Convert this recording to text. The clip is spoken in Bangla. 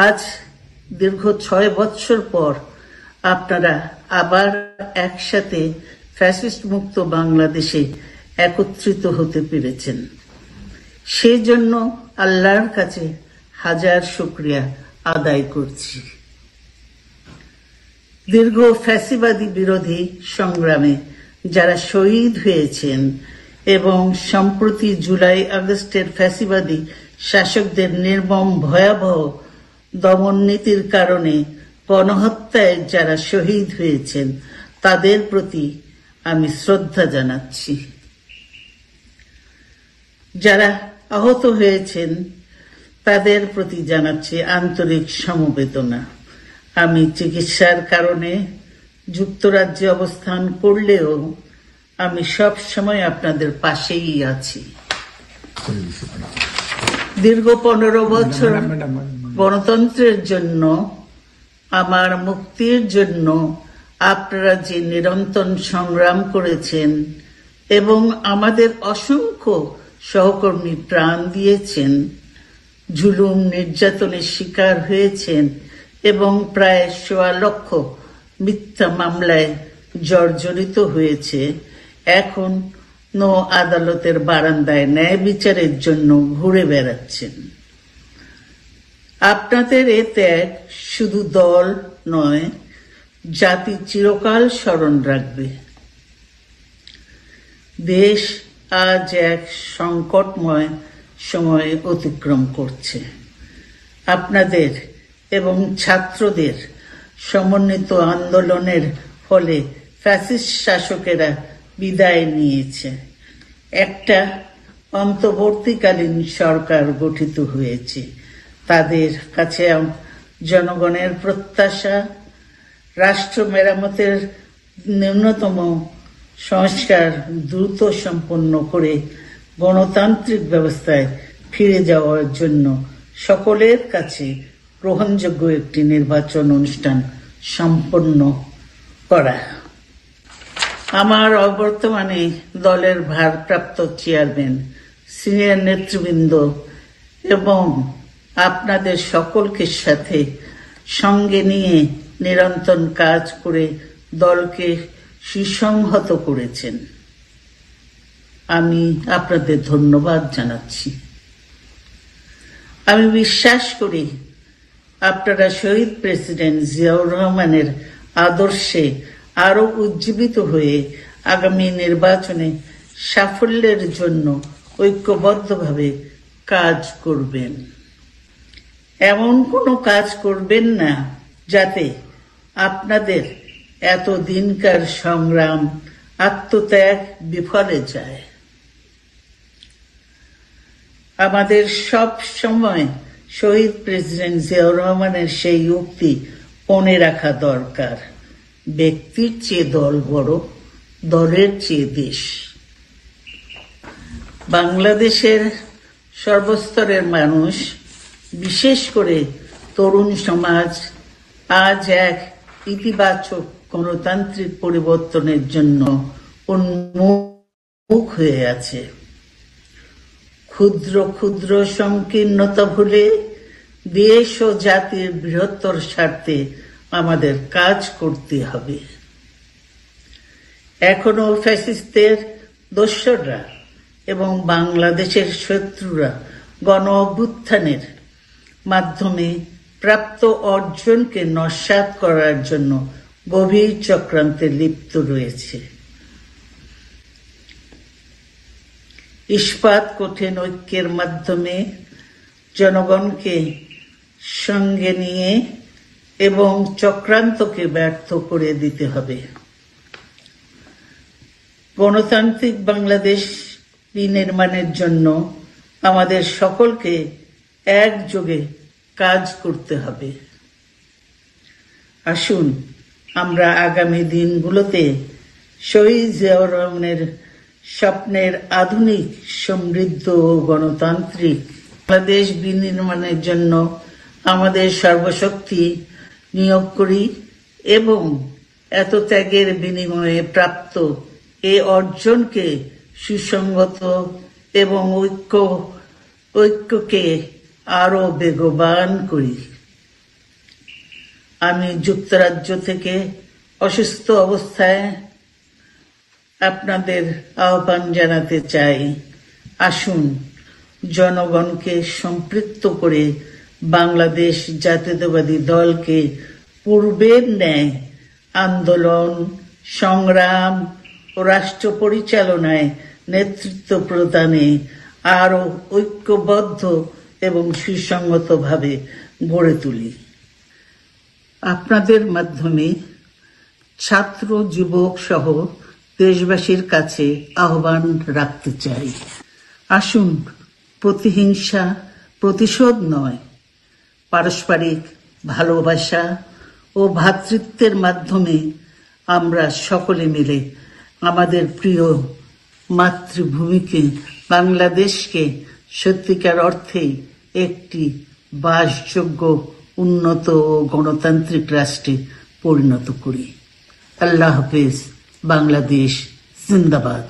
আজ দীর্ঘ ৬ বৎসর পর আপনারা আবার একসাথে ফ্যাসিস্ট মুক্ত বাংলাদেশে একত্রিত হতে পেরেছেন। সেজন্য আল্লাহর কাছে হাজার শুকরিয়া আদায় করছি। দীর্ঘ ফ্যাসিবাদী বিরোধী সংগ্রামে যারা শহীদ হয়েছেন এবং সম্প্রতি জুলাই আগস্টের ফ্যাসিবাদী শাসকদের নির্মম ভয়াবহ দমন নীতির কারণে গণহত্যায় যারা শহীদ হয়েছেন তাদের প্রতি আমি শ্রদ্ধা জানাচ্ছি। যারা আহত হয়েছেন তাদের প্রতি জানাচ্ছি আন্তরিক সমবেদনা। আমি চিকিৎসার কারণে যুক্তরাজ্যে অবস্থান করলেও আমি সব সময় আপনাদের পাশেই আছি। দীর্ঘ 15 বছর গণতন্ত্রের জন্য, আমার মুক্তির জন্য আপনারা যে নিরন্তর সংগ্রাম করেছেন এবং আমাদের অসংখ্য সহকর্মী প্রাণ দিয়েছেন, জুলুম নির্যাতনের শিকার হয়েছেন এবং প্রায় ১.৫ লক্ষ মিথ্যা মামলায় জর্জরিত হয়েছে, এখন আদালতের বারান্দায় ন্যায় বিচারের জন্য ঘুরে বেড়াচ্ছেন। আপনাদের এ ত্যাগ শুধু দল নয়, জাতি চিরকাল স্মরণ রাখবে। দেশ আজ এক সংকটময় সময় অতিক্রম করছে। আপনাদের এবং ছাত্রদের সমন্বিত আন্দোলনের ফলে ফ্যাসিস্ট শাসকেরা বিদায় নিয়েছে। একটা অন্তর্বর্তীকালীন সরকার গঠিত হয়েছে। তাদের কাছে জনগণের প্রত্যাশা, রাষ্ট্র মেরামতের ন্যূনতম সংস্কার দ্রুত সম্পন্ন করে গণতান্ত্রিক ব্যবস্থায় ফিরে যাওয়ার জন্য সকলের কাছে গ্রহণযোগ্য একটি নির্বাচন অনুষ্ঠান সম্পন্ন করা। আমার অবর্তমানে দলের ভারপ্রাপ্ত চেয়ারম্যান, সিনিয়র নেতৃবৃন্দ এবং আপনাদের সকলকে সাথে সঙ্গে নিয়ে নিরন্তর কাজ করে দলকে সুসংহত করেছেন। আমি আপনাদের ধন্যবাদ জানাচ্ছি। আমি বিশ্বাস করি আপনারা শহীদ প্রেসিডেন্ট জিয়াউর রহমানের আদর্শে আরো উজ্জীবিত হয়ে আগামী নির্বাচনে সাফল্যের জন্য ঐক্যবদ্ধভাবে কাজ করবেন। এমন কোনো কাজ করবেন না যাতে আপনাদের এতদিনকার সংগ্রাম, আত্মত্যাগ বিফলে যায়। আমাদের সব সময় শহীদ প্রেসিডেন্ট জিয়াউর রহমানের সেই উক্তি মনে রাখা দরকার, ব্যক্তির চেয়ে দল বড়, দলের চেয়ে দেশ। বাংলাদেশের সর্বস্তরের মানুষ, বিশেষ করে তরুণ সমাজ আজ এক ইতিবাচক গণতান্ত্রিক পরিবর্তনের জন্য উন্মুখ হয়ে আছে। ক্ষুদ্র ক্ষুদ্র সংকীর্ণতা ভুলে দেশ ও জাতির বৃহত্তর স্বার্থে আমাদের কাজ করতে হবে। এখনো ফ্যাসিস্টদের দোসররা এবং বাংলাদেশের শত্রুরা গণ অভ্যুত্থানের মাধ্যমে প্রাপ্ত অর্জনকে নস্যাৎ করার জন্য গভীর চক্রান্তে লিপ্ত রয়েছে। ইস্পাত কঠিন ঐক্যের মাধ্যমে জনগণকে সঙ্গে নিয়ে এবং চক্রান্তকে ব্যর্থ করে দিতে হবে। গণতান্ত্রিক বাংলাদেশ বিনির্মাণের জন্য আমাদের সকলকে একযোগে কাজ করতে হবে। আসুন আমরা আগামী দিনগুলোতে শহীদ জিয়াউর রহমানের স্বপ্নের আধুনিক, সমৃদ্ধ ও গণতান্ত্রিক বাংলাদেশ বিনির্মাণের জন্য আমাদের সর্বশক্তি নিয়োগ করি এবং এত ত্যাগের বিনিময়ে প্রাপ্ত এ অর্জনকে সুসংগত এবং ঐক্যকে আরো বেগবান করি। আমি যুক্তরাজ্য থেকে অসুস্থ অবস্থায় আপনাদের আহ্বান জানাতে চাই, আসুন জনগণকে সম্পৃক্ত করে বাংলাদেশ জাতীয়তাবাদী দলকে পূর্বের ন্যায় আন্দোলন, সংগ্রাম ও রাষ্ট্র পরিচালনায় নেতৃত্ব প্রদানে আরো ঐক্যবদ্ধ এবং সুসংহতভাবে গড়ে তুলি। আপনাদের মাধ্যমে ছাত্র, যুবক সহ দেশবাসীর কাছে আহ্বান রাখতে চাই, আসুন প্রতিহিংসা, প্রতিশোধ নয়, পারস্পরিক ভালোবাসা ও ভ্রাতৃত্বের মাধ্যমে আমরা সকলে মিলে আমাদের প্রিয় মাতৃভূমিকে, বাংলাদেশকে সত্যিকার অর্থেই একটি বাসযোগ্য, উন্নত ও গণতান্ত্রিক রাষ্ট্রে পরিণত করি। আল্লাহ হাফেজ। বাংলাদেশ জিন্দাবাদ।